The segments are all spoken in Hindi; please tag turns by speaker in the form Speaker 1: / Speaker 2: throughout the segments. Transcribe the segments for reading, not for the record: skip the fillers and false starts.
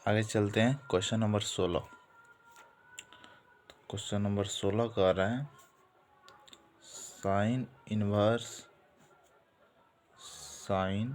Speaker 1: आगे चलते हैं क्वेश्चन नंबर 16। क्वेश्चन नंबर 16 का आ रहा है साइन इनवर्स साइन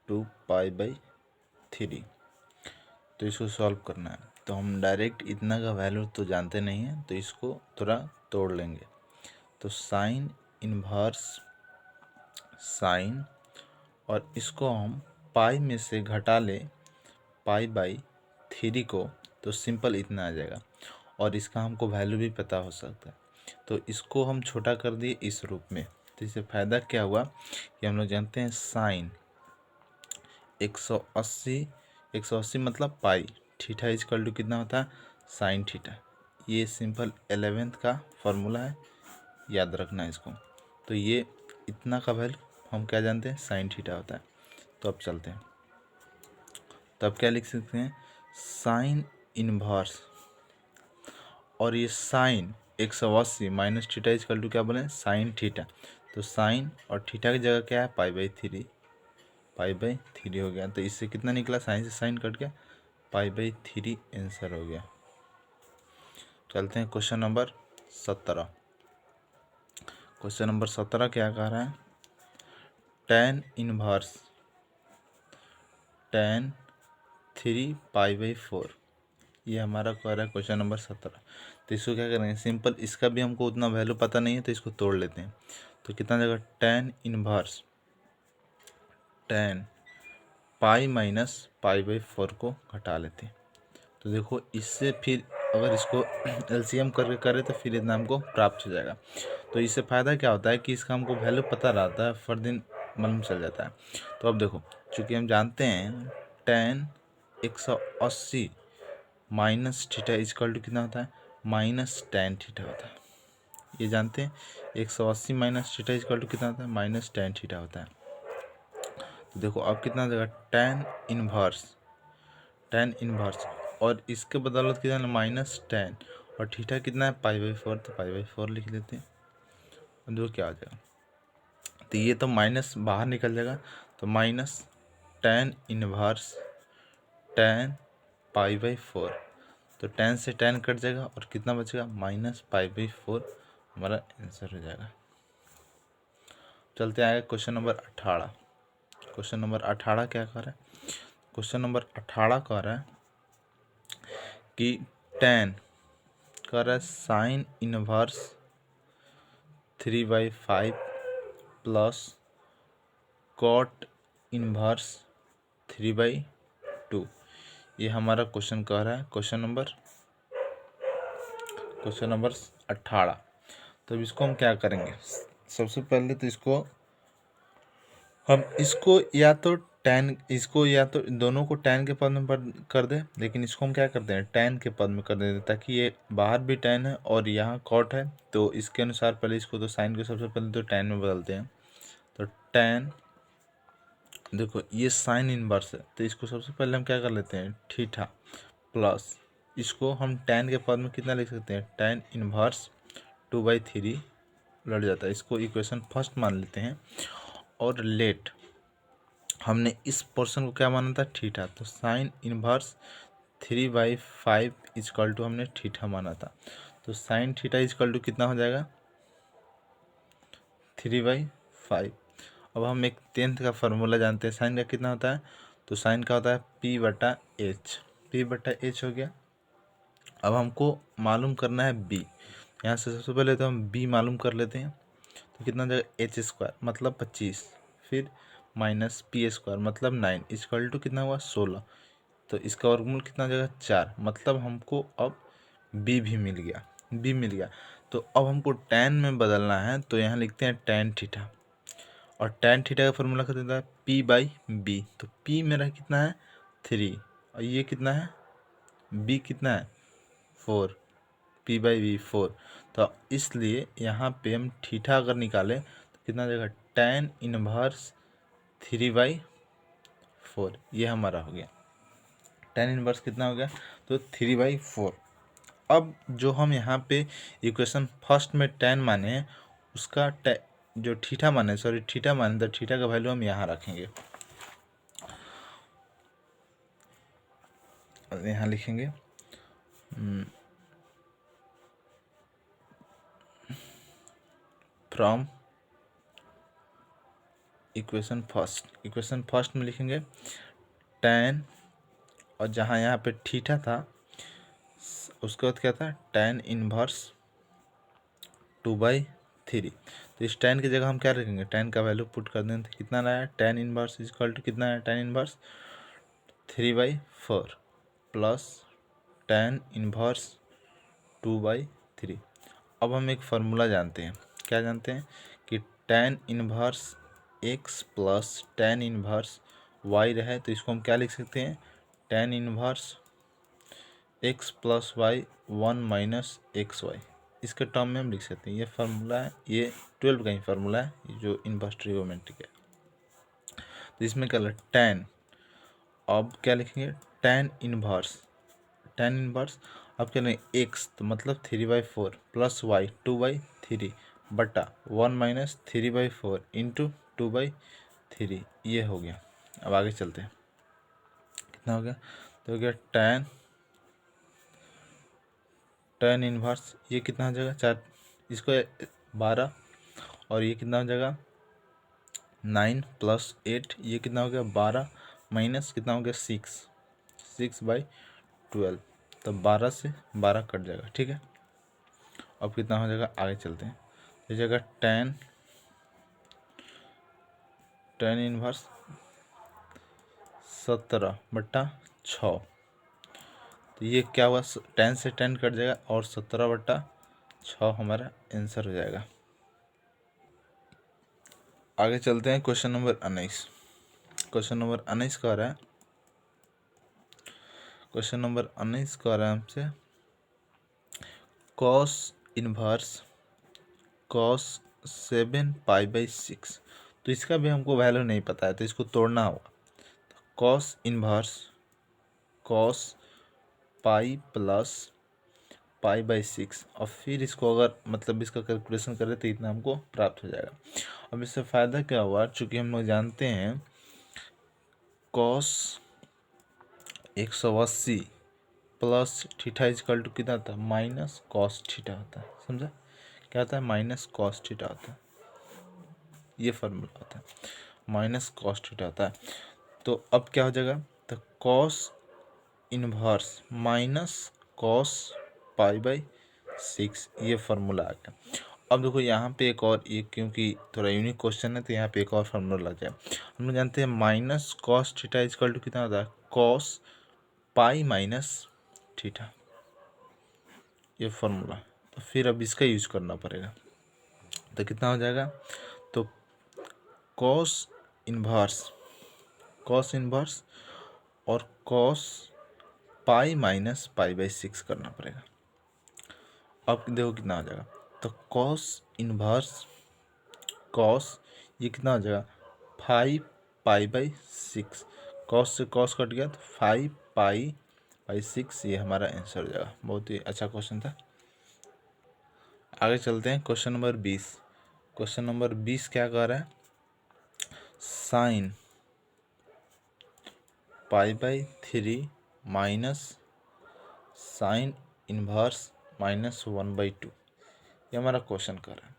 Speaker 1: 2π/3। तो इसको सॉल्व करना है। तो हम डायरेक्ट इतना का वैल्यू तो जानते नहीं हैं, तो इसको थोड़ा तोड़ लेंगे। तो साइन इनवर्स साइन, और इसको हम पाई में से घटा ले π/3 को, तो सिंपल इतना आ जाएगा। और इसका हमको वैल्यू भी पता हो सकता है, तो इसको हम छोटा कर दिए इस रूप में। तो इससे फ़ायदा क्या हुआ कि हम लोग जानते हैं साइन 180 मतलब पाई, थीटा इजकल टू कितना होता है साइन थीटा। ये सिंपल 11th का फॉर्मूला है, याद रखना है इसको। तो ये इतना का वैल्यू हम क्या जानते हैं साइन थीटा होता है। तो अब चलते हैं, तो अब क्या लिख सकते हैं साइन इनवर्स, और ये sine 180 minus theta equal to क्या बोले साइन थीटा। तो साइन और थीटा की जगह क्या है π/3 हो गया। तो इससे कितना निकला, साइन से साइन कट गया, π/3 आंसर हो गया। चलते हैं क्वेश्चन नंबर 17। क्वेश्चन नंबर 17 क्या कह रहा है tan इनवर्स tan 3π/4। ये हमारा कह रहा है क्वेश्चन नंबर 17। तो इसको क्या करेंगे सिंपल, इसका भी हमको उतना वैल्यू पता नहीं है, तो इसको तोड़ लेते हैं। तो कितना जगह tan inverse tan pi minus π/4 को घटा लेते हैं। तो देखो इससे फिर अगर इसको एलसीएम करके करें तो फिर इतना हमको प्राप्त हो जाएगा। तो इससे फ़ायदा क्या होता है कि इसका हमको वैल्यू पता रहता है, फर दिन मालूम चल जाता है। तो अब देखो, चूँकि हम जानते हैं tan 180 minus theta equal to कितना होता है माइनस tan थीटा होता है। ये जानते हैं 180 माइनस थीटा इजकल टू कितना होता है माइनस tan थीटा होता है। तो देखो अब कितना जगह tan इनवर्स और इसके बदौलत कितना माइनस tan, और थीटा कितना है π/4, तो π/4 लिख देते हैं। अब देखो क्या आ जाएगा, तो ये तो माइनस बाहर निकल जाएगा, तो माइनस tan इनवर्स tan π/4। तो tan से tan कट जाएगा और कितना बचेगा माइनस π/4, हमारा आंसर हो जाएगा। चलते आएगा क्वेश्चन नंबर 18। क्वेश्चन नंबर 18 क्या कह रहा है, क्वेश्चन नंबर 18 कह रहा है कि tan कह रहा है sine inverse 3/5 plus cot inverse 3/2। ये हमारा क्वेश्चन कह रहा है क्वेश्चन नंबर 18। तो अब इसको हम क्या करेंगे, सबसे पहले तो इसको या तो tan, इसको या तो दोनों को tan के पद में कर दें, लेकिन इसको हम क्या करते हैं tan के पद में कर देते हैं, ताकि ये बाहर भी tan है और यहाँ cot है। तो इसके अनुसार पहले इसको तो साइन को सबसे पहले तो tan में बदलते हैं। तो tan, देखो ये साइन इनवर्स है, तो इसको सबसे पहले हम क्या कर लेते हैं थीटा प्लस, इसको हम tan के पद में कितना लिख सकते हैं tan इनवर्स 2/3 लड़ जाता है। इसको इक्वेशन फर्स्ट मान लेते हैं, और लेट हमने इस पोर्शन को क्या माना था थीटा, तो साइन इनवर्स 3/5 इजकल टू हमने थीटा माना था। तो साइन थीटा इजकल टू कितना हो जाएगा 3/5। अब हम एक 10th का फार्मूला जानते हैं, साइन का कितना होता है, तो साइन का होता है p/h। p/h हो गया। अब हमको मालूम करना है b, यहाँ से सबसे पहले तो हम b मालूम कर लेते हैं। तो कितना जाएगा h² मतलब 25, फिर माइनस p² मतलब 9 इजकल टू कितना हुआ 16। तो इसका वर्गमूल कितना जाएगा 4, मतलब हमको अब b भी मिल गया। तो अब हमको tan में बदलना है, तो यहाँ लिखते हैं tan थीटा, और tan थीटा का फॉर्मूला क्या देता है p/b। तो p मेरा कितना है 3, और ये कितना है b कितना है 4, p/b 4। तो इसलिए यहाँ पे हम थीटा अगर निकालें तो कितना जाएगा tan इनवर्स 3/4। ये हमारा हो गया tan इनवर्स कितना हो गया, तो 3/4। अब जो हम यहाँ पे इक्वेशन फर्स्ट में tan माने हैं, उसका जो थीटा माने तो थीटा का वैल्यू हम यहाँ रखेंगे। यहाँ लिखेंगे फ्रॉम इक्वेशन फर्स्ट में लिखेंगे tan, और जहाँ यहाँ पे थीटा था उसके बाद क्या था tan इनवर्स 2/3। तो इस tan की जगह हम क्या रखेंगे, tan का वैल्यू पुट कर देंगे तो कितना आया, tan इनवर्स इजकल टू कितना है, tan inverse 3/4 plus tan inverse 2/3। अब हम एक फार्मूला जानते हैं, क्या जानते हैं कि tan inverse x plus tan inverse y रहे तो इसको हम क्या लिख सकते हैं, tan inverse x plus Y 1 minus X Y, इसके टर्म में हम लिख सकते हैं। ये फार्मूला है, ये 12 का ही फार्मूला है, ये जो इनवर्स ट्रिगोनोमेट्रिक है। तो इसमें क्या है tan, अब क्या लिखेंगे tan इनवर्स अब क्या लेंगे x, तो मतलब 3/4 प्लस वाई 2/3 बटा 1 माइनस 3/4 इंटू 2/3, ये हो गया। अब आगे चलते हैं, कितना हो गया, तो हो गया tan इनवर्स, ये कितना हो जाएगा 4, इसको 12, और ये कितना हो जाएगा 9 प्लस 8, ये कितना हो गया 12 माइनस कितना हो गया 6/12, तो 12 से 12 कट जाएगा, ठीक है। अब कितना हो जाएगा, आगे चलते हैं, तो जगह tan इनवर्स 17/6, तो ये क्या हुआ, tan से tan कट जाएगा और 17/6 हमारा आंसर हो जाएगा। आगे चलते हैं, क्वेश्चन नंबर 19। क्वेश्चन नंबर 19 कह रहा है, हमसे cos 7π/6, तो इसका भी हमको वैल्यू नहीं पता है तो इसको तोड़ना होगा। cos पाई प्लस π/6, और फिर इसको अगर मतलब इसका कैलकुलेशन करें तो इतना हमको प्राप्त हो जाएगा। अब इससे फ़ायदा क्या हुआ, चूँकि हम लोग जानते हैं cos 180 plus theta equal to कितना होता है, माइनस कॉस थीटा होता है, समझा क्या होता है, माइनस कॉस थीटा होता है, ये फार्मूला होता है, माइनस कॉस थीटा होता है। तो अब क्या हो जाएगा, तो cos इनवर्स माइनस कॉस π/6, ये फार्मूला आ गया। अब देखो यहाँ पे एक और, ये क्योंकि थोड़ा यूनिक क्वेश्चन है तो यहाँ पे एक और फार्मूला लग जाए। हम लोग जानते हैं minus cos theta equal to कितना होता है, कॉस पाई माइनस थीटा, ये फार्मूला। तो फिर अब इसका यूज करना पड़ेगा, तो कितना हो जाएगा, तो कॉस इनवर्स और कॉस पाई माइनस π/6 करना पड़ेगा। अब देखो कितना हो जाएगा, तो कॉस इनवर्स ये कितना हो जाएगा 5π/6, कॉस से कॉस कट गया तो 5π/6, ये हमारा आंसर हो जाएगा। बहुत ही अच्छा क्वेश्चन था। आगे चलते हैं, क्वेश्चन नंबर 20 क्या कह रहा है, साइन π/3 माइनस साइन इनवर्स -1/2, ये हमारा क्वेश्चन कर रहा है।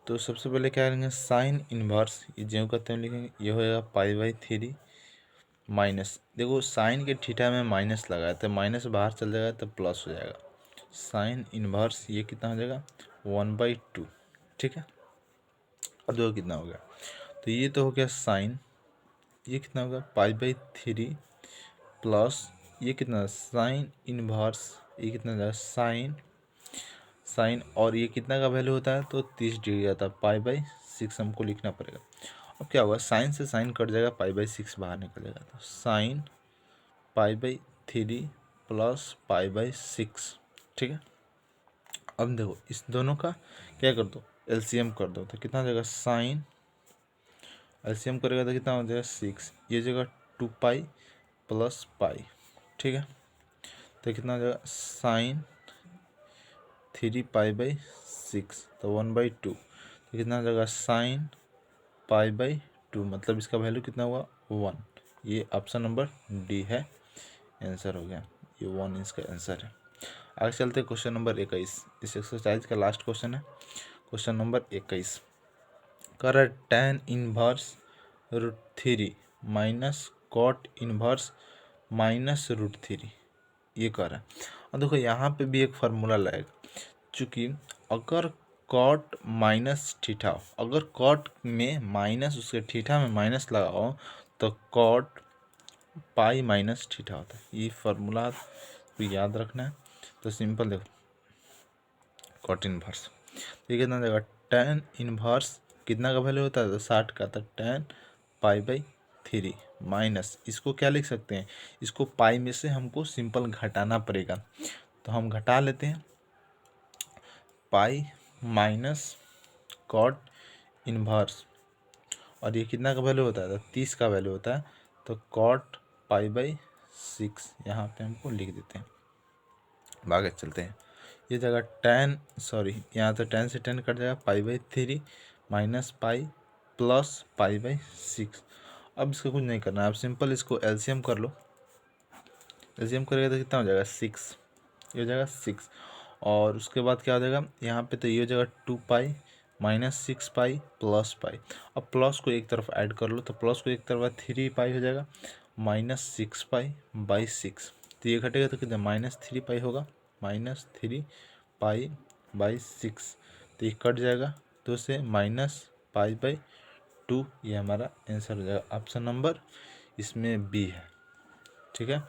Speaker 1: तो सबसे पहले क्या करेंगे, साइन इनवर्स ये जो कहते हैं लिखेंगे, ये हो जाएगा π/3 माइनस, देखो साइन के थीटा में माइनस लगा है तो माइनस बाहर चल जाएगा तो प्लस हो जाएगा, साइन इनवर्स ये कितना हो जाएगा 1/2, ठीक है। और देखो कितना हो गया, तो ये तो हो गया साइन, ये कितना होगा π/3 प्लस ये कितना साइन इनवर्स, ये कितना जाएगा साइन, और ये कितना का वैल्यू होता है तो 30 डिग्री आता है, π/6 हमको लिखना पड़ेगा। अब क्या होगा, साइन से साइन कट जाएगा, π/6 बाहर निकल जाएगा, तो साइन π/3 प्लस π/6, ठीक है। अब देखो इस दोनों का क्या कर दो, एलसीएम कर दो, तो कितना हो जाएगा, साइन एलसीएम करेगा तो कितना हो जाएगा 6, ये जगह 2π प्लस पाई, ठीक है। तो कितना हो जाएगा, साइन 3π/6, तो 1/2, तो कितना हो जाएगा, साइन π/2, मतलब इसका वैल्यू कितना हुआ 1, ये ऑप्शन नंबर डी है, आंसर हो गया, ये 1 इंच का आंसर है। आगे चलते क्वेश्चन नंबर 21, इस एक्सरसाइज का लास्ट क्वेश्चन है। क्वेश्चन नंबर 21 कर रहा है tan inverse √3 minus cot inverse minus √3, ये कर रहा है। और देखो यहाँ पे भी एक फार्मूला लाएगा, चूँकि अगर कॉट माइनस थीटा, अगर कॉट में माइनस उसके थीटा में माइनस लगाओ तो कॉट पाई माइनस थीटा होता है। ये फार्मूला तो याद रखना है। तो सिंपल देखो, कॉट इनवर्स तो ये कितना देगा, tan इनवर्स कितना का वैल्यू होता है, तो 60 का, तो tan π/3 माइनस, इसको क्या लिख सकते हैं, इसको पाई में से हमको सिंपल घटाना पड़ेगा, तो हम घटा लेते हैं। पाई माइनस कॉट इनवर्स, और ये कितना का वैल्यू होता है, तो 30 का वैल्यू होता है, तो कॉट π/6 यहाँ पे हमको लिख देते हैं। आगे चलते हैं, ये जगह यहाँ तो tan से tan कट जाएगा, π/3 माइनस पाई प्लस π/6। अब इसका कुछ नहीं करना है, अब सिंपल इसको एलसीएम कर लो। एलसीएम करेगा तो कितना हो जाएगा, 6, ये हो जाएगा 6। और उसके बाद क्या हो जाएगा, यहाँ पे तो ये हो जाएगा 2 माइनस 6 प्लस पाई। अब प्लस को एक तरफ ऐड कर लो, तो प्लस को एक तरफ 3 हो जाएगा, माइनस 6 तो ये घटेगा तो कितना, -3 होगा, -3 तो ये कट जाएगा, तो से -π/2, ये हमारा आंसर हो जाएगा। ऑप्शन नंबर इसमें बी है। ठीक है,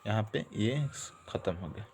Speaker 1: यहाँ पे ये ख़त्म हो गया।